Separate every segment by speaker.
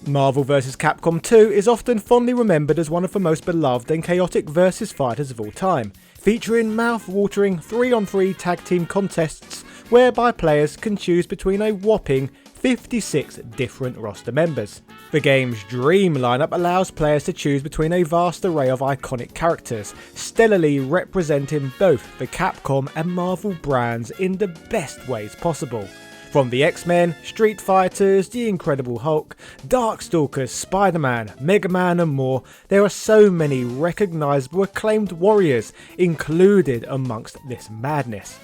Speaker 1: Marvel vs. Capcom 2 is often fondly remembered as one of the most beloved and chaotic versus fighters of all time, featuring mouth-watering 3-on-3 tag team contests whereby players can choose between a whopping 56 different roster members. The game's dream lineup allows players to choose between a vast array of iconic characters, stellarly representing both the Capcom and Marvel brands in the best ways possible. From the X-Men, Street Fighters, The Incredible Hulk, Darkstalkers, Spider-Man, Mega Man and more, there are so many recognisable acclaimed warriors included amongst this madness.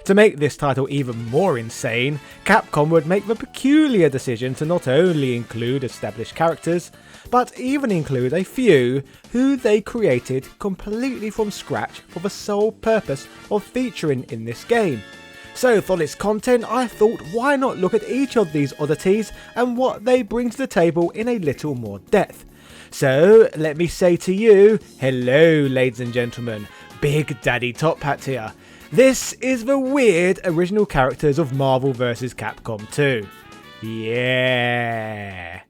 Speaker 1: To make this title even more insane, Capcom would make the peculiar decision to not only include established characters, but even include a few who they created completely from scratch for the sole purpose of featuring in this game. So for this content, I thought why not look at each of these oddities and what they bring to the table in a little more depth. So let me say to you, hello ladies and gentlemen, Big Daddy Top Hat here. This is the weird original characters of Marvel vs. Capcom 2. Yeah.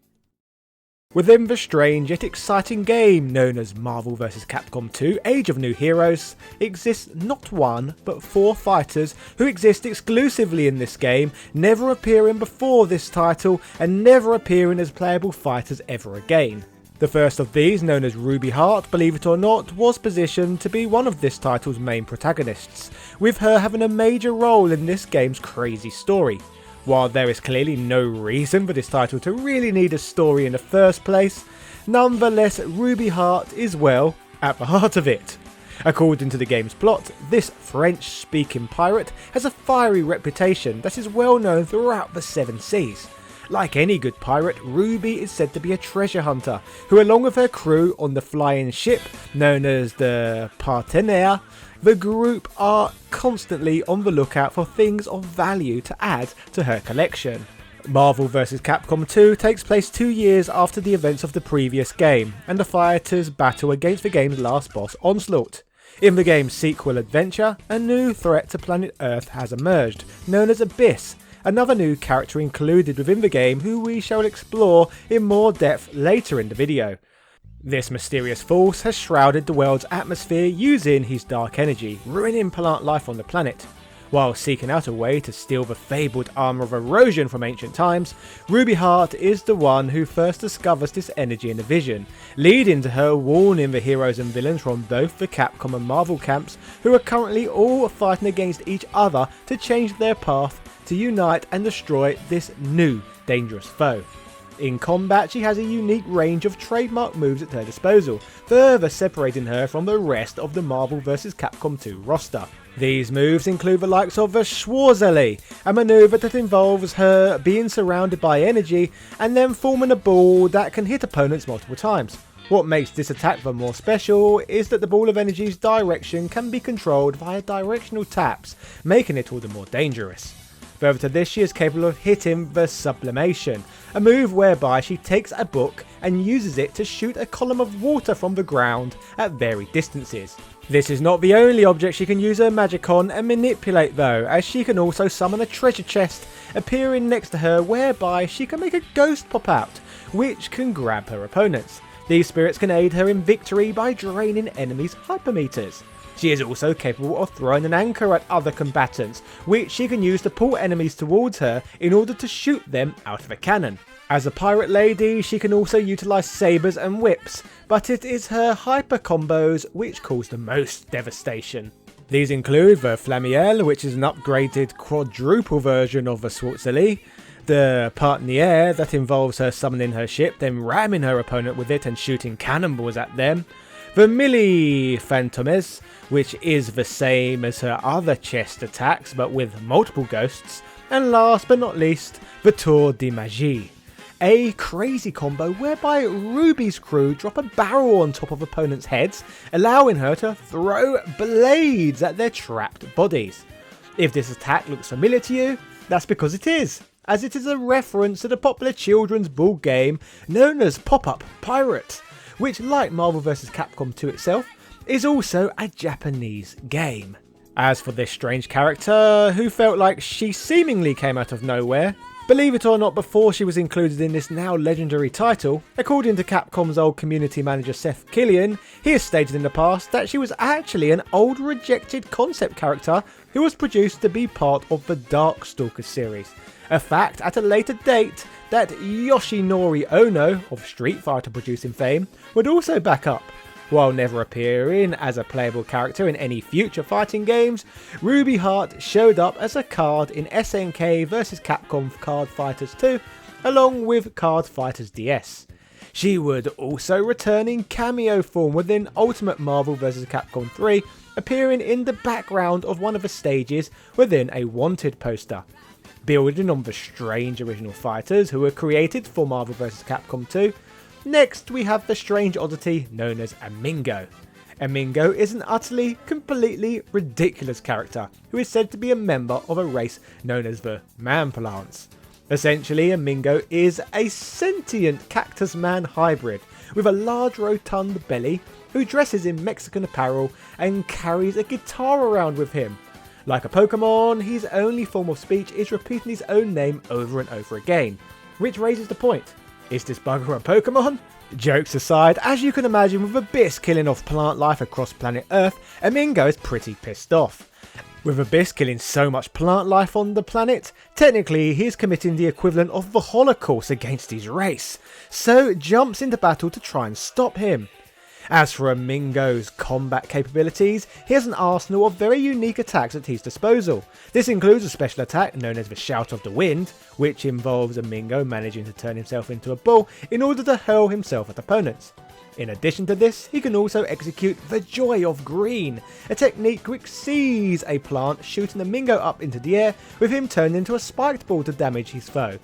Speaker 1: Within the strange yet exciting game known as Marvel vs. Capcom 2 Age of New Heroes, exists not one but 4 fighters who exist exclusively in this game, never appearing before this title and never appearing as playable fighters ever again. The first of these, known as Ruby Heart, believe it or not, was positioned to be one of this title's main protagonists, with her having a major role in this game's crazy story. While there is clearly no reason for this title to really need a story in the first place, nonetheless Ruby Heart is, well, at the heart of it. According to the game's plot, this French-speaking pirate has a fiery reputation that is well known throughout the 7 seas. Like any good pirate, Ruby is said to be a treasure hunter, who along with her crew on the flying ship, known as the Partenaire, the group are constantly on the lookout for things of value to add to her collection. Marvel vs. Capcom 2 takes place 2 years after the events of the previous game, and the fighters battle against the game's last boss, Onslaught. In the game's sequel adventure, a new threat to planet Earth has emerged, known as Abyss, another new character included within the game who we shall explore in more depth later in the video. This mysterious force has shrouded the world's atmosphere using his dark energy, ruining plant life on the planet. While seeking out a way to steal the fabled armour of erosion from ancient times, Ruby Heart is the one who first discovers this energy in a vision, leading to her warning the heroes and villains from both the Capcom and Marvel camps, who are currently all fighting against each other to change their path to unite and destroy this new dangerous foe. In combat, she has a unique range of trademark moves at her disposal, further separating her from the rest of the Marvel vs. Capcom 2 roster. These moves include the likes of the Schwarzeli, a manoeuvre that involves her being surrounded by energy and then forming a ball that can hit opponents multiple times. What makes this attack the more special is that the ball of energy's direction can be controlled via directional taps, making it all the more dangerous. Further to this, she is capable of hitting the Sublimation, a move whereby she takes a book and uses it to shoot a column of water from the ground at varied distances. This is not the only object she can use her magic on and manipulate though, as she can also summon a treasure chest appearing next to her whereby she can make a ghost pop out, which can grab her opponents. These spirits can aid her in victory by draining enemies' hypermeters. She is also capable of throwing an anchor at other combatants, which she can use to pull enemies towards her in order to shoot them out of a cannon. As a pirate lady, she can also utilise sabres and whips, but it is her hyper combos which cause the most devastation. These include the Flamiel, which is an upgraded quadruple version of the Schwarzeli, the Partenaire that involves her summoning her ship, then ramming her opponent with it and shooting cannonballs at them, the Millie Phantomes, which is the same as her other chest attacks but with multiple ghosts, and last but not least, the Tour de Magie, a crazy combo whereby Ruby's crew drop a barrel on top of opponents' heads, allowing her to throw blades at their trapped bodies. If this attack looks familiar to you, that's because it is, as it is a reference to the popular children's board game known as Pop-Up Pirate, which, like Marvel vs. Capcom 2 itself, is also a Japanese game. As for this strange character, who felt like she seemingly came out of nowhere, Believe it or not, before she was included in this now legendary title, according to Capcom's old community manager Seth Killian, he has stated in the past that she was actually an old rejected concept character who was produced to be part of the Darkstalkers series. A fact at a later date that Yoshinori Ono, of Street Fighter producing fame, would also back up. While never appearing as a playable character in any future fighting games, Ruby Heart showed up as a card in SNK vs Capcom Card Fighters 2, along with Card Fighters DS. She would also return in cameo form within Ultimate Marvel vs Capcom 3, appearing in the background of one of the stages within a Wanted poster. Building on the strange original fighters who were created for Marvel vs Capcom 2, next we have the strange oddity known as Amingo. Amingo is an utterly, completely ridiculous character who is said to be a member of a race known as the Man-Plants. Essentially, Amingo is a sentient cactus-man hybrid with a large rotund belly who dresses in Mexican apparel and carries a guitar around with him. Like a Pokemon, his only form of speech is repeating his own name over and over again, which raises the point. Is this bugger a Pokemon? Jokes aside, as you can imagine, with Abyss killing off plant life across planet Earth, Amingo is pretty pissed off. With Abyss killing so much plant life on the planet, technically he is committing the equivalent of the Holocaust against his race, so jumps into battle to try and stop him. As for Amingo's combat capabilities, he has an arsenal of very unique attacks at his disposal. This includes a special attack known as the Shout of the Wind, which involves Amingo managing to turn himself into a bull in order to hurl himself at opponents. In addition to this, he can also execute the Joy of Green, a technique which sees a plant shooting Amingo up into the air with him turned into a spiked ball to damage his foe.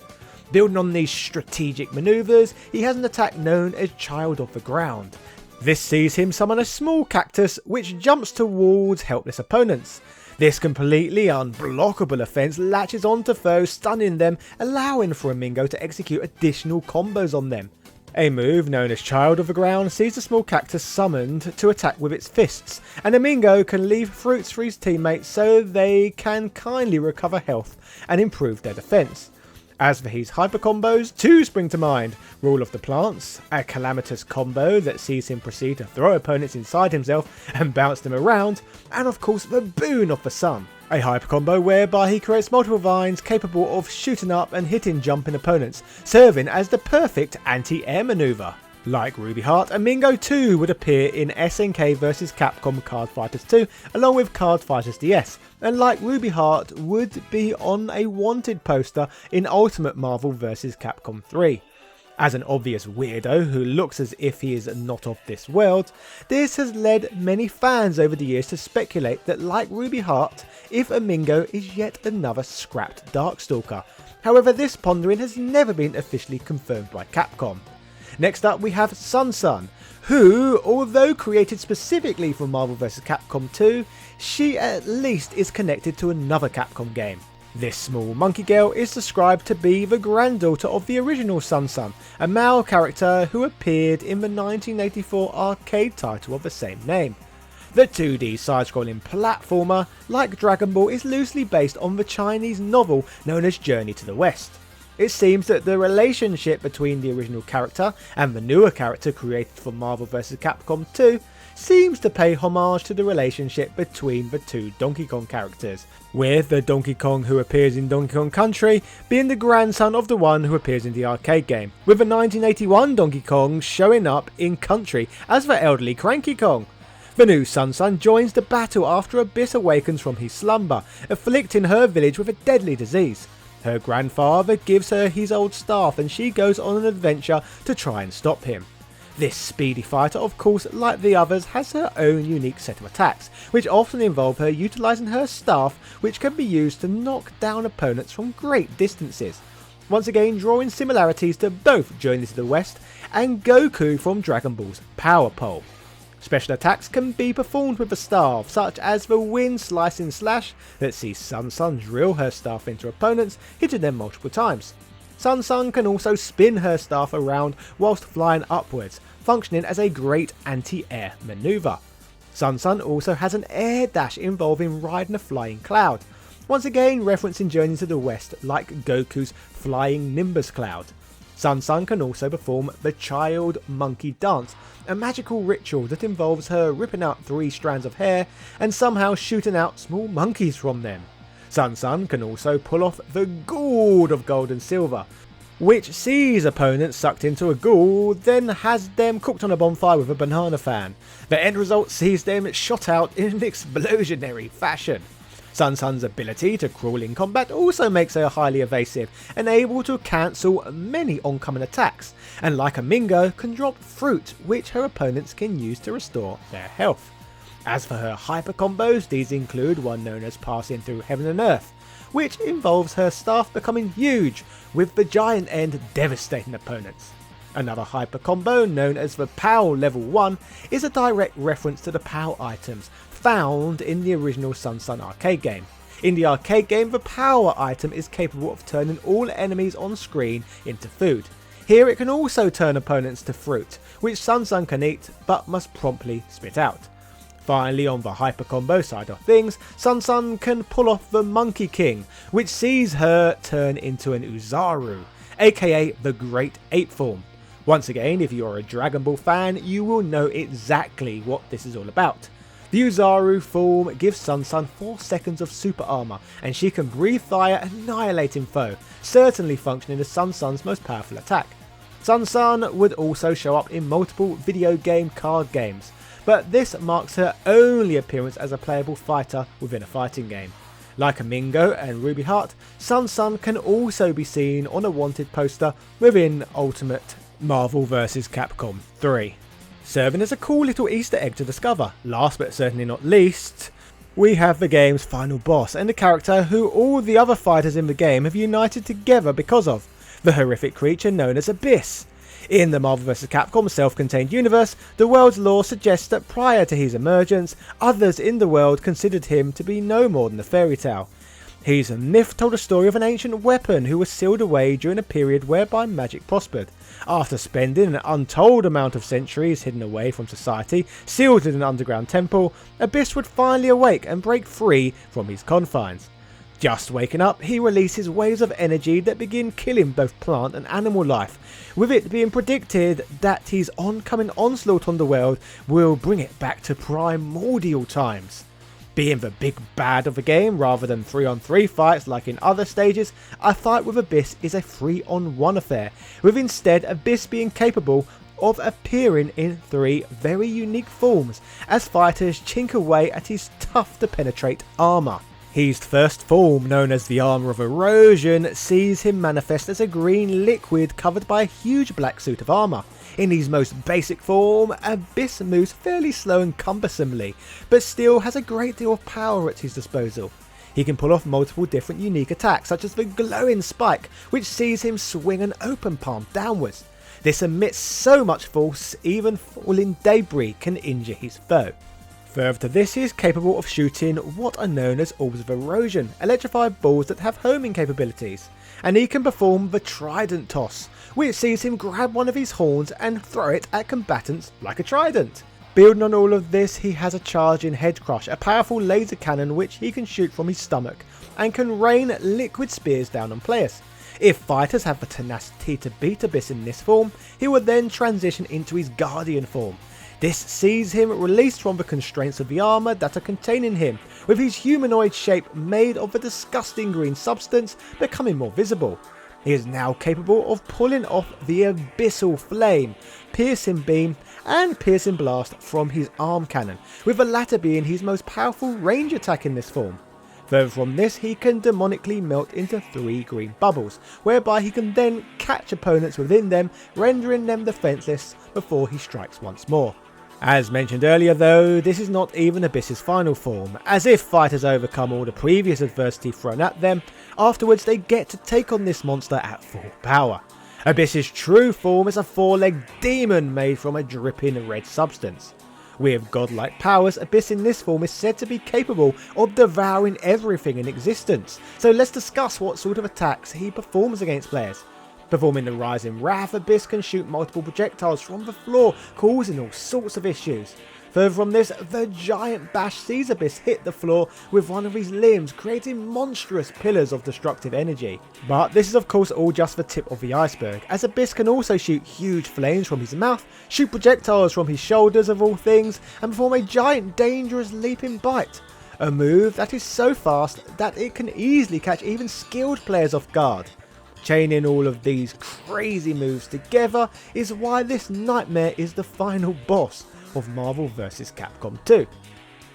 Speaker 1: Building on these strategic manoeuvres, he has an attack known as Child of the Ground. This sees him summon a small cactus which jumps towards helpless opponents. This completely unblockable offense latches onto foes, stunning them, allowing for Amingo to execute additional combos on them. A move known as Child of the Ground sees the small cactus summoned to attack with its fists, and Amingo can leave fruits for his teammates so they can kindly recover health and improve their defense. As for his hyper combos, two spring to mind: Rule of the Plants, a calamitous combo that sees him proceed to throw opponents inside himself and bounce them around, and of course the Boon of the Sun, a hyper combo whereby he creates multiple vines capable of shooting up and hitting jumping opponents, serving as the perfect anti-air maneuver. Like Ruby Heart, Amingo too would appear in SNK vs Capcom Card Fighters 2 along with Card Fighters DS, and like Ruby Heart would be on a Wanted poster in Ultimate Marvel vs Capcom 3. As an obvious weirdo who looks as if he is not of this world, this has led many fans over the years to speculate that, like Ruby Heart, if Amingo is yet another scrapped Darkstalker. However, this pondering has never been officially confirmed by Capcom. Next up we have SonSon, who, although created specifically for Marvel vs Capcom 2, she at least is connected to another Capcom game. This small monkey girl is described to be the granddaughter of the original SonSon, a male character who appeared in the 1984 arcade title of the same name. The 2D side-scrolling platformer, like Dragon Ball, is loosely based on the Chinese novel known as Journey to the West. It seems that the relationship between the original character and the newer character created for Marvel vs Capcom 2 seems to pay homage to the relationship between the two Donkey Kong characters, with the Donkey Kong who appears in Donkey Kong Country being the grandson of the one who appears in the arcade game, with the 1981 Donkey Kong showing up in Country as the elderly Cranky Kong. The new SonSon joins the battle after Abyss awakens from his slumber, afflicting her village with a deadly disease. Her grandfather gives her his old staff and she goes on an adventure to try and stop him. This speedy fighter, of course, like the others, has her own unique set of attacks, which often involve her utilising her staff, which can be used to knock down opponents from great distances. Once again drawing similarities to both Journey to the West and Goku from Dragon Ball's Power Pole. Special attacks can be performed with the staff, such as the Wind Slicing Slash that sees SonSon drill her staff into opponents, hitting them multiple times. SonSon can also spin her staff around whilst flying upwards, functioning as a great anti-air manoeuvre. SonSon also has an air dash involving riding a flying cloud. once again referencing Journey to the West like Goku's flying Nimbus Cloud. SonSon can also perform the Child Monkey Dance, a magical ritual that involves her ripping out 3 strands of hair and somehow shooting out small monkeys from them. SonSon can also pull off the Gourd of Gold and Silver, which sees opponents sucked into a gourd, then has them cooked on a bonfire with a banana fan. The end result sees them shot out in an explosionary fashion. SonSon's ability to crawl in combat also makes her highly evasive and able to cancel many oncoming attacks, and like Amingo can drop fruit which her opponents can use to restore their health. As for her hyper combos, these include one known as Passing Through Heaven and Earth, which involves her staff becoming huge, with the giant end devastating opponents. Another hyper combo, known as the POW Level 1, is a direct reference to the POW items found in the original SonSon arcade game. In the arcade game, the power item is capable of turning all enemies on screen into food. Here it can also turn opponents to fruit, which SonSon can eat but must promptly spit out. Finally, on the hyper combo side of things, SonSon can pull off the Monkey King, which sees her turn into an Uzaru, aka the Great Ape form. Once again, if you're a Dragon Ball fan, you will know exactly what this is all about. The Uzaru form gives SonSon 4 seconds of super armor, and she can breathe fire annihilating foe, certainly functioning as SonSon's most powerful attack. SonSon would also show up in multiple video game card games, but this marks her only appearance as a playable fighter within a fighting game. Like Amingo and B.B.Hood, SonSon can also be seen on a wanted poster within Ultimate Marvel vs. Capcom 3. Serving as a cool little Easter egg to discover. Last but certainly not least, we have the game's final boss and the character who all the other fighters in the game have united together because of, the horrific creature known as Abyss. In the Marvel vs. Capcom self-contained universe, the world's lore suggests that prior to his emergence, others in the world considered him to be no more than a fairy tale. His myth told a story of an ancient weapon who was sealed away during a period whereby magic prospered. After spending an untold amount of centuries hidden away from society, sealed in an underground temple, Abyss would finally awake and break free from his confines. Just waking up, he releases waves of energy that begin killing both plant and animal life, with it being predicted that his oncoming onslaught on the world will bring it back to primordial times. Being the big bad of the game rather than 3-on-3 fights like in other stages, a fight with Abyss is a 3-on-1 affair, with instead Abyss being capable of appearing in 3 very unique forms as fighters chink away at his tough to penetrate armour. His first form, known as the Armour of Erosion, sees him manifest as a green liquid covered by a huge black suit of armour. In his most basic form, Abyss moves fairly slow and cumbersomely, but still has a great deal of power at his disposal. He can pull off multiple different unique attacks, such as the Glowing Spike, which sees him swing an open palm downwards. This emits so much force, even falling debris can injure his foe. Further to this, he is capable of shooting what are known as Orbs of Erosion, electrified balls that have homing capabilities, and he can perform the Trident Toss, which sees him grab one of his horns and throw it at combatants like a trident. Building on all of this, he has a charging Head Crush, a powerful laser cannon which he can shoot from his stomach, and can rain liquid spears down on players. If fighters have the tenacity to beat Abyss in this form, he will then transition into his Guardian form. This sees him released from the constraints of the armour that are containing him, with his humanoid shape made of a disgusting green substance becoming more visible. He is now capable of pulling off the Abyssal Flame, Piercing Beam and Piercing Blast from his arm cannon, with the latter being his most powerful range attack in this form. Further from this, he can demonically melt into 3 green bubbles, whereby he can then catch opponents within them, rendering them defenceless before he strikes once more. As mentioned earlier though, this is not even Abyss's final form, as if fighters overcome all the previous adversity thrown at them, afterwards they get to take on this monster at full power. Abyss's true form is a 4-legged demon made from a dripping red substance. With godlike powers, Abyss in this form is said to be capable of devouring everything in existence, so let's discuss what sort of attacks he performs against players. Performing the Rising Wrath, Abyss can shoot multiple projectiles from the floor, causing all sorts of issues. Further from this, the giant Bash sees Abyss hit the floor with one of his limbs, creating monstrous pillars of destructive energy. But this is of course all just the tip of the iceberg, as Abyss can also shoot huge flames from his mouth, shoot projectiles from his shoulders of all things, and perform a giant dangerous leaping bite. A move that is so fast that it can easily catch even skilled players off guard. Chaining all of these crazy moves together is why this nightmare is the final boss of Marvel vs. Capcom 2.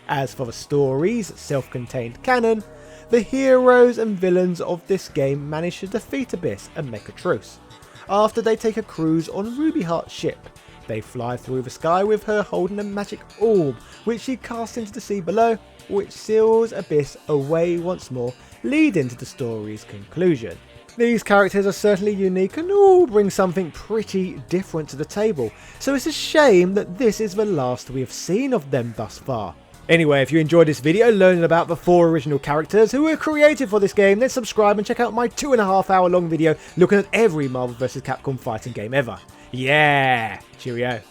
Speaker 1: As for the story's self-contained canon, the heroes and villains of this game manage to defeat Abyss and make a truce. After they take a cruise on Ruby Heart's ship, they fly through the sky with her holding a magic orb which she casts into the sea below, which seals Abyss away once more, leading to the story's conclusion. These characters are certainly unique and all bring something pretty different to the table, so it's a shame that this is the last we have seen of them thus far. Anyway, if you enjoyed this video learning about the 4 original characters who were created for this game, then subscribe and check out my 2.5 hour long video looking at every Marvel vs. Capcom fighting game ever. Yeah! Cheerio.